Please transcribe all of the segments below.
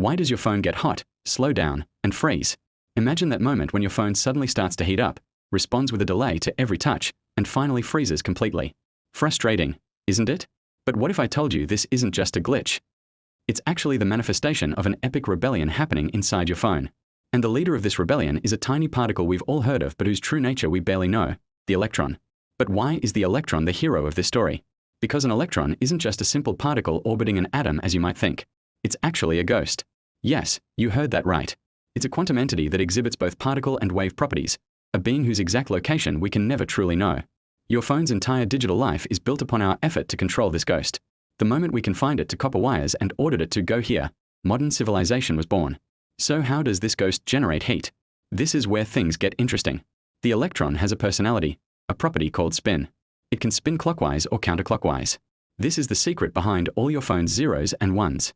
Why does your phone get hot, slow down, and freeze? Imagine that moment when your phone suddenly starts to heat up, responds with a delay to every touch, and finally freezes completely. Frustrating, isn't it? But what if I told you this isn't just a glitch? It's actually the manifestation of an epic rebellion happening inside your phone. And the leader of this rebellion is a tiny particle we've all heard of but whose true nature we barely know, the electron. But why is the electron the hero of this story? Because an electron isn't just a simple particle orbiting an atom as you might think. It's actually a ghost. Yes, you heard that right. It's a quantum entity that exhibits both particle and wave properties, a being whose exact location we can never truly know. Your phone's entire digital life is built upon our effort to control this ghost. The moment we confined it to copper wires and ordered it to go here, modern civilization was born. So how does this ghost generate heat? This is where things get interesting. The electron has a personality, a property called spin. It can spin clockwise or counterclockwise. This is the secret behind all your phone's zeros and ones.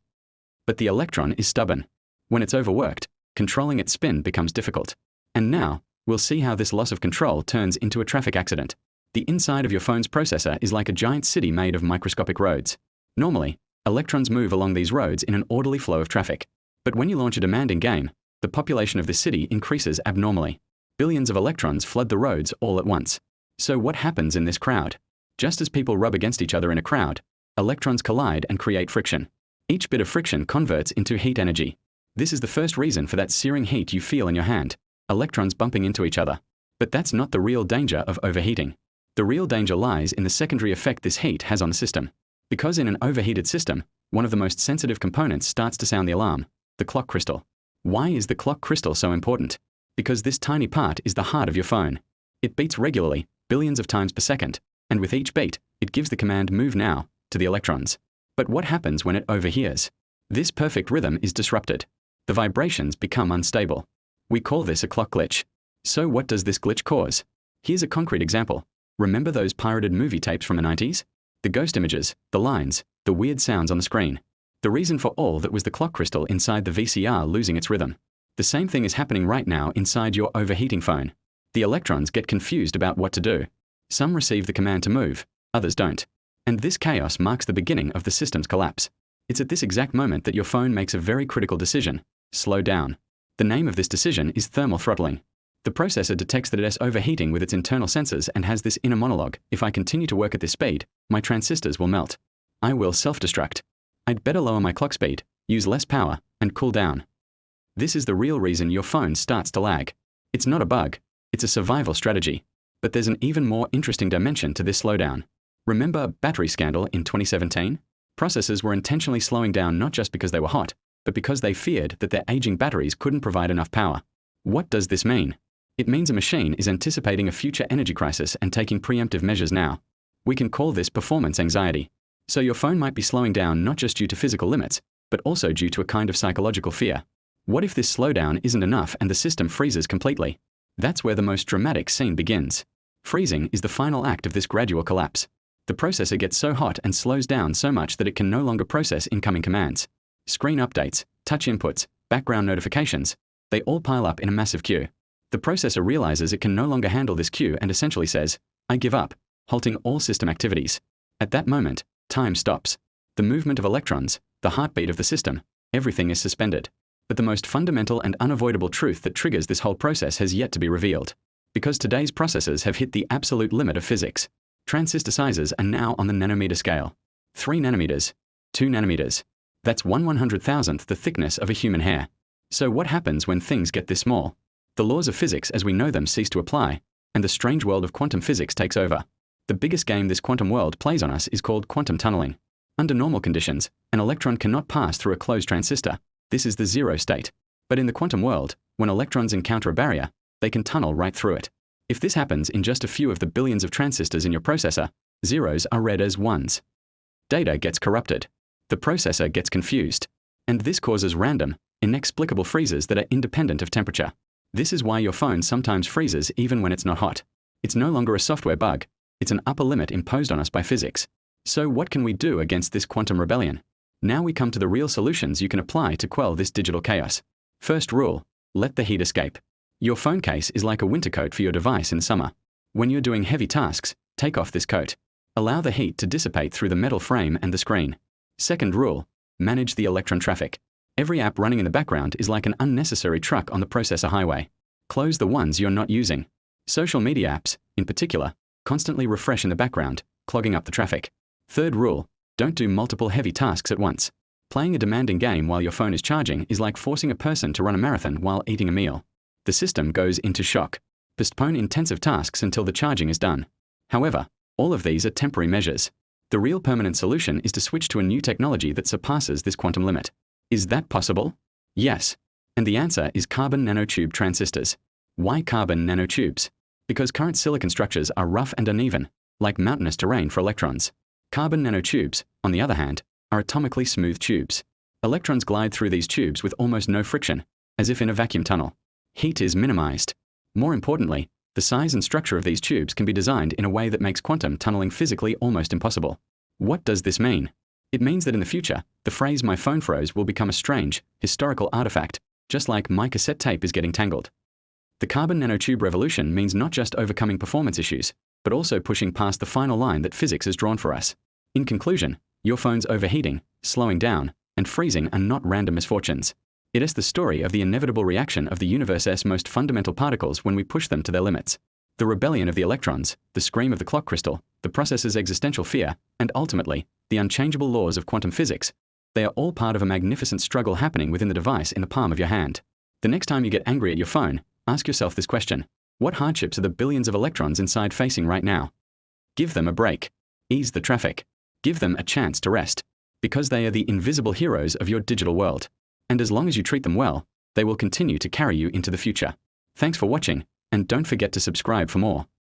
But the electron is stubborn. When it's overworked, controlling its spin becomes difficult. And now, we'll see how this loss of control turns into a traffic accident. The inside of your phone's processor is like a giant city made of microscopic roads. Normally, electrons move along these roads in an orderly flow of traffic. But when you launch a demanding game, the population of the city increases abnormally. Billions of electrons flood the roads all at once. So what happens in this crowd? Just as people rub against each other in a crowd, electrons collide and create friction. Each bit of friction converts into heat energy. This is the first reason for that searing heat you feel in your hand, electrons bumping into each other. But that's not the real danger of overheating. The real danger lies in the secondary effect this heat has on the system. Because in an overheated system, one of the most sensitive components starts to sound the alarm, the clock crystal. Why is the clock crystal so important? Because this tiny part is the heart of your phone. It beats regularly, billions of times per second, and with each beat, it gives the command "move now" to the electrons. But what happens when it overhears? This perfect rhythm is disrupted. The vibrations become unstable. We call this a clock glitch. So what does this glitch cause? Here's a concrete example. Remember those pirated movie tapes from the 90s? The ghost images, the lines, the weird sounds on the screen. The reason for all that was the clock crystal inside the VCR losing its rhythm. The same thing is happening right now inside your overheating phone. The electrons get confused about what to do. Some receive the command to move, others don't. And this chaos marks the beginning of the system's collapse. It's at this exact moment that your phone makes a very critical decision: slow down. The name of this decision is thermal throttling. The processor detects that it is overheating with its internal sensors and has this inner monologue: if I continue to work at this speed, my transistors will melt. I will self-destruct. I'd better lower my clock speed, use less power, and cool down. This is the real reason your phone starts to lag. It's not a bug, it's a survival strategy. But there's an even more interesting dimension to this slowdown. Remember battery scandal in 2017? Processors were intentionally slowing down not just because they were hot, but because they feared that their aging batteries couldn't provide enough power. What does this mean? It means a machine is anticipating a future energy crisis and taking preemptive measures now. We can call this performance anxiety. So your phone might be slowing down not just due to physical limits, but also due to a kind of psychological fear. What if this slowdown isn't enough and the system freezes completely? That's where the most dramatic scene begins. Freezing is the final act of this gradual collapse. The processor gets so hot and slows down so much that it can no longer process incoming commands. Screen updates, touch inputs, background notifications, they all pile up in a massive queue. The processor realizes it can no longer handle this queue and essentially says, "I give up," halting all system activities. At that moment, time stops. The movement of electrons, the heartbeat of the system, everything is suspended. But the most fundamental and unavoidable truth that triggers this whole process has yet to be revealed. Because today's processors have hit the absolute limit of physics. Transistor sizes are now on the nanometer scale. 3 nanometers, 2 nanometers. That's 1/100,000th the thickness of a human hair. So what happens when things get this small? The laws of physics as we know them cease to apply, and the strange world of quantum physics takes over. The biggest game this quantum world plays on us is called quantum tunneling. Under normal conditions, an electron cannot pass through a closed transistor. This is the zero state. But in the quantum world, when electrons encounter a barrier, they can tunnel right through it. If this happens in just a few of the billions of transistors in your processor, zeros are read as ones. Data gets corrupted. The processor gets confused. And this causes random, inexplicable freezes that are independent of temperature. This is why your phone sometimes freezes even when it's not hot. It's no longer a software bug. It's an upper limit imposed on us by physics. So what can we do against this quantum rebellion? Now we come to the real solutions you can apply to quell this digital chaos. First rule, let the heat escape. Your phone case is like a winter coat for your device in summer. When you're doing heavy tasks, take off this coat. Allow the heat to dissipate through the metal frame and the screen. Second rule, manage the electron traffic. Every app running in the background is like an unnecessary truck on the processor highway. Close the ones you're not using. Social media apps, in particular, constantly refresh in the background, clogging up the traffic. Third rule, don't do multiple heavy tasks at once. Playing a demanding game while your phone is charging is like forcing a person to run a marathon while eating a meal. The system goes into shock. Postpone intensive tasks until the charging is done. However, all of these are temporary measures. The real permanent solution is to switch to a new technology that surpasses this quantum limit. Is that possible? Yes. And the answer is carbon nanotube transistors. Why carbon nanotubes? Because current silicon structures are rough and uneven, like mountainous terrain for electrons. Carbon nanotubes, on the other hand, are atomically smooth tubes. Electrons glide through these tubes with almost no friction, as if in a vacuum tunnel. Heat is minimized. More importantly, the size and structure of these tubes can be designed in a way that makes quantum tunneling physically almost impossible. What does this mean? It means that in the future, the phrase "my phone froze" will become a strange, historical artifact, just like "my cassette tape is getting tangled." The carbon nanotube revolution means not just overcoming performance issues, but also pushing past the final line that physics has drawn for us. In conclusion, your phone's overheating, slowing down, and freezing are not random misfortunes. It is the story of the inevitable reaction of the universe's most fundamental particles when we push them to their limits. The rebellion of the electrons, the scream of the clock crystal, the processor's existential fear, and ultimately, the unchangeable laws of quantum physics. They are all part of a magnificent struggle happening within the device in the palm of your hand. The next time you get angry at your phone, ask yourself this question: what hardships are the billions of electrons inside facing right now? Give them a break. Ease the traffic. Give them a chance to rest. Because they are the invisible heroes of your digital world. And as long as you treat them well, they will continue to carry you into the future. Thanks for watching, and don't forget to subscribe for more.